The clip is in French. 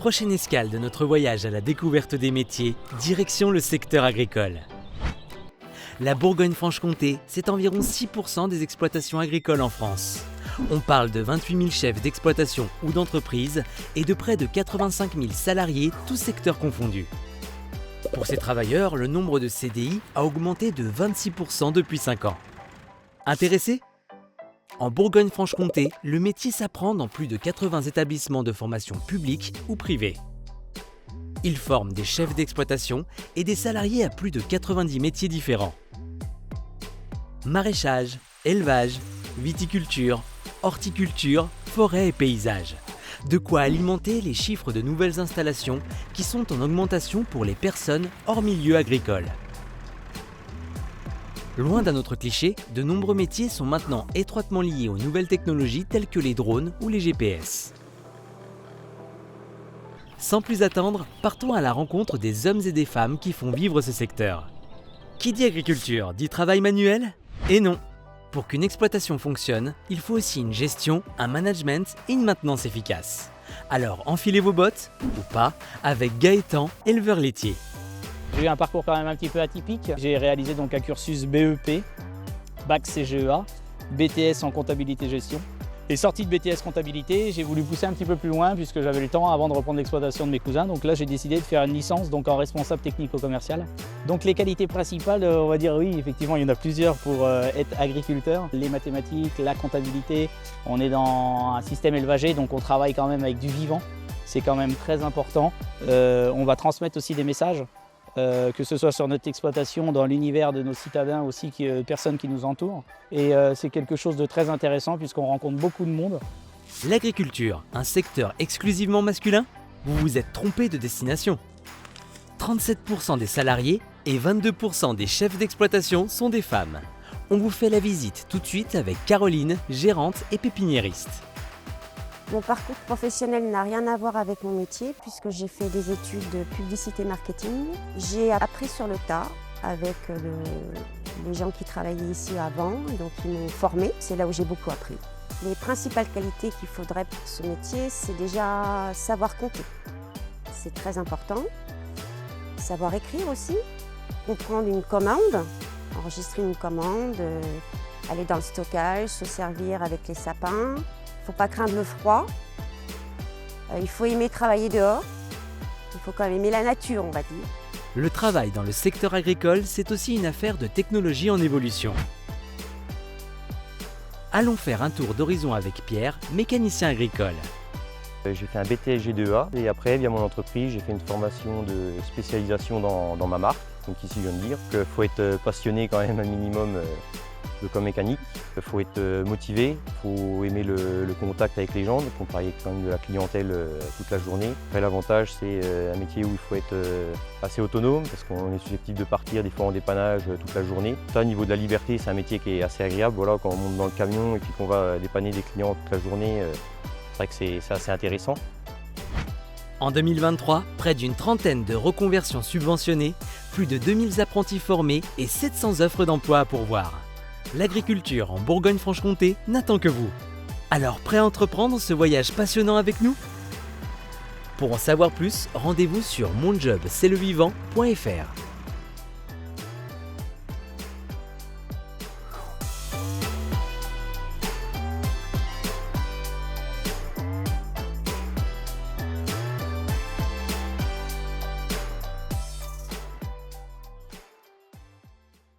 Prochaine escale de notre voyage à la découverte des métiers, direction le secteur agricole. La Bourgogne-Franche-Comté, c'est environ 6% des exploitations agricoles en France. On parle de 28 000 chefs d'exploitation ou d'entreprise et de près de 85 000 salariés, tous secteurs confondus. Pour ces travailleurs, le nombre de CDI a augmenté de 26% depuis 5 ans. Intéressé ? En Bourgogne-Franche-Comté, le métier s'apprend dans plus de 80 établissements de formation publics ou privés. Ils forment des chefs d'exploitation et des salariés à plus de 90 métiers différents. Maraîchage, élevage, viticulture, horticulture, forêt et paysage. De quoi alimenter les chiffres de nouvelles installations qui sont en augmentation pour les personnes hors milieu agricole. Loin d'un autre cliché, de nombreux métiers sont maintenant étroitement liés aux nouvelles technologies telles que les drones ou les GPS. Sans plus attendre, partons à la rencontre des hommes et des femmes qui font vivre ce secteur. Qui dit agriculture dit travail manuel ? Et non. Pour qu'une exploitation fonctionne, il faut aussi une gestion, un management et une maintenance efficace. Alors enfilez vos bottes, ou pas, avec Gaëtan, éleveur laitier. J'ai eu un parcours quand même un petit peu atypique. J'ai réalisé donc un cursus BEP, bac CGEA, BTS en comptabilité gestion. Et sorti de BTS comptabilité, j'ai voulu pousser un petit peu plus loin puisque j'avais le temps avant de reprendre l'exploitation de mes cousins. Donc là, j'ai décidé de faire une licence donc en responsable technico-commercial. Donc les qualités principales, on va dire oui, effectivement, il y en a plusieurs pour être agriculteur. Les mathématiques, la comptabilité, on est dans un système élevager, donc on travaille quand même avec du vivant. C'est quand même très important. On va transmettre aussi des messages. Que ce soit sur notre exploitation, dans l'univers de nos citadins aussi, personnes qui nous entourent. Et c'est quelque chose de très intéressant puisqu'on rencontre beaucoup de monde. L'agriculture, un secteur exclusivement masculin ? Vous vous êtes trompé de destination. 37% des salariés et 22% des chefs d'exploitation sont des femmes. On vous fait la visite tout de suite avec Caroline, gérante et pépiniériste. Mon parcours professionnel n'a rien à voir avec mon métier puisque j'ai fait des études de publicité marketing. J'ai appris sur le tas avec les gens qui travaillaient ici avant, donc ils m'ont formée. C'est là où j'ai beaucoup appris. Les principales qualités qu'il faudrait pour ce métier, c'est déjà savoir compter. C'est très important. Savoir écrire aussi, comprendre une commande, enregistrer une commande, aller dans le stockage, se servir avec les sapins. Il ne faut pas craindre le froid, il faut aimer travailler dehors, il faut quand même aimer la nature, on va dire. Le travail dans le secteur agricole, c'est aussi une affaire de technologie en évolution. Allons faire un tour d'horizon avec Pierre, mécanicien agricole. J'ai fait un BTS G2A et après, via mon entreprise, j'ai fait une formation de spécialisation dans ma marque. Donc ici, je viens de dire qu'il faut être passionné quand même un minimum comme mécanique. Il faut être motivé, il faut aimer le contact avec les gens, donc on travaille avec quand même de la clientèle toute la journée. Après l'avantage c'est un métier où il faut être assez autonome parce qu'on est susceptible de partir des fois en dépannage toute la journée. Ça, au niveau de la liberté, c'est un métier qui est assez agréable. Voilà, quand on monte dans le camion et puis qu'on va dépanner des clients toute la journée, c'est vrai que c'est assez intéressant. En 2023, près d'une trentaine de reconversions subventionnées, plus de 2000 apprentis formés et 700 offres d'emploi à pourvoir. L'agriculture en Bourgogne-Franche-Comté n'attend que vous. Alors prêt à entreprendre ce voyage passionnant avec nous ? Pour en savoir plus, rendez-vous sur monjobc'estleVivant.fr.